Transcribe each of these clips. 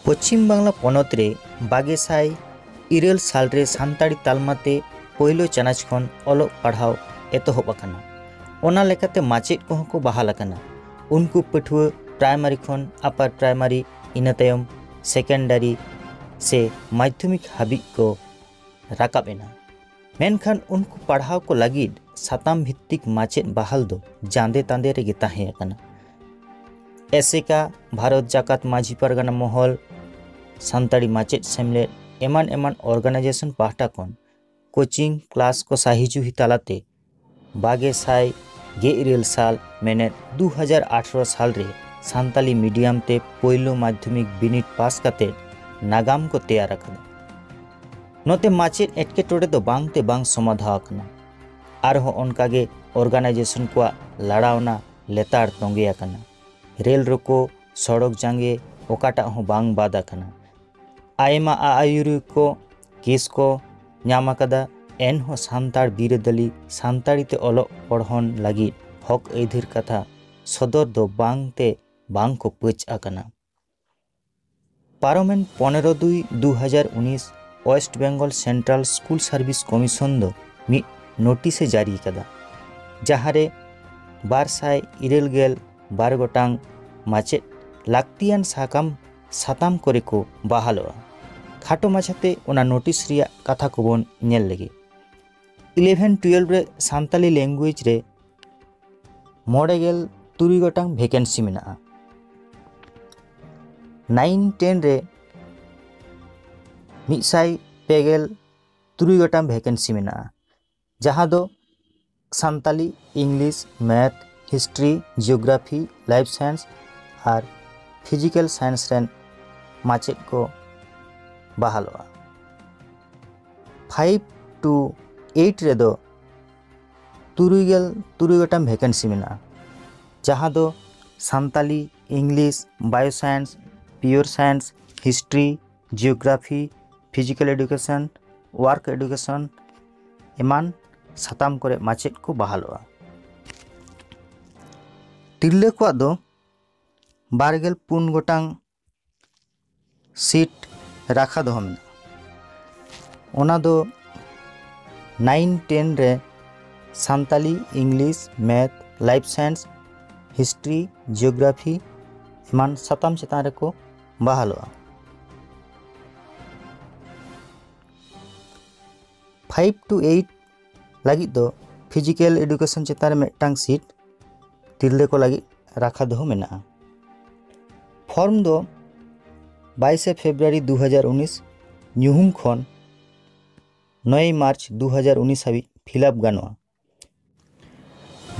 पश्चिम बांगला पनत रे 2002 साल रे सानताड़ी तालमाते पहिलो चानाच खन अलोक पढ़ाव एतहब आकाना। ओना लेकाते माचेद कोह को बहाल आकाना। उनको पठुआ प्राइमरी खन अपर प्राइमरी इना तायम सेकेंडरी से माध्यमिक हाबिज को राकाबेना। मेनखान उनको पढ़ाव को लगिद साताम भित्तिक माचेद बहाल दो जांदे तांदे रेगे ताहे आकाना। एसेका भारत जाकात माझी परगना महल सानताड़ी माचेद सेमलेट एमान एमान ऑर्गेनाइजेशन पाहटा खन कोचिंग क्लास को साहिजुही तालाते 2002 साल मेने 2018 साल रे सानताली मीडियम ते पहिलो माध्यमिक बिनिट पास काते नागाम को तैयार आकाना। नोते माचेद एटकेटोड़े दो बांग ते बांग समाधा आकाना। आरहो ओनकागे ऑर्गेनाइजेशन को लड़ावना लेतार तोंगे आकाना। रेल रोको सड़क जांगे ओकाटा हो बांग बाद आकाना। आयमा आयुरु को केस को ᱧᱟᱢ ᱟᱠᱟᱫᱟ एनहो सानताड़ बिरोधाली सानताड़ी ते अलोक पढ़न लगी हक ऐधिर कथा सदर दो बांग ते बांग को पच आकाना। पारोमेन 15/2/2019 West Bengal central school service commission दो मी नोटिस जारी कदा जहारे 212 गोटांग माचेद लाक्तियान साताम करे को बहालोआ। खाटो माछाते ओना नोटिस रिया कथा को बन नेल लगे। 11-12 रे सानताली लैंग्वेज रे 3 गोटांग वैकेंसी मेना। 9-10 रे 103 गोटांग वैकेंसी मेना जहाँ दो Santali English math history geography life science और फिजिकल साइंस रेन माचेद को बहालोआ। 5-8 रे दो 3 गोटांग वैकेंसी मेना जहाँ दो Santali English bio science pure science history geography physical education work education एमान साताम करे माचेद को बहालोआ। तिरले को दो 24 गोटांग सीट राखा दो हमने ओना दो 9-10 रे Santali English math life science history geography एमान साताम चेतान रे को बहालोआ। 5-8 लगी दो फिजिकल एडुकेशन चेतान रे मेटांग सीट तिरले को लगी राखा दो मेना। फॉर्म दो 22 फेब्रुआरी 2019 ᱧᱩᱦᱩᱢ खन 9 मार्च 2019 हाबी फिलअप गानोआ।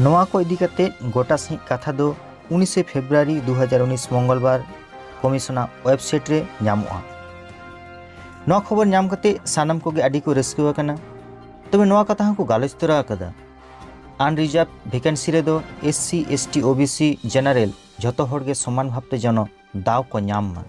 नोआ को इदी कते गोटा सही कथा दो 19 फेब्रुआरी 2019 मंगलवार कमिशना वेबसाइट रे ᱧᱟᱢᱚᱜᱼᱟ। नोआ खबर ᱧᱟᱢ कते सानम कोगे आडी को रस्कुआ कना। तबे नोआ कथा हको गालोच तोरा कदा अनरिजर्व वैकेंसी रे दो SC ST OBC जनरल जतो होड़गे समान भावते जनो दाव को ᱧᱟᱢ मा।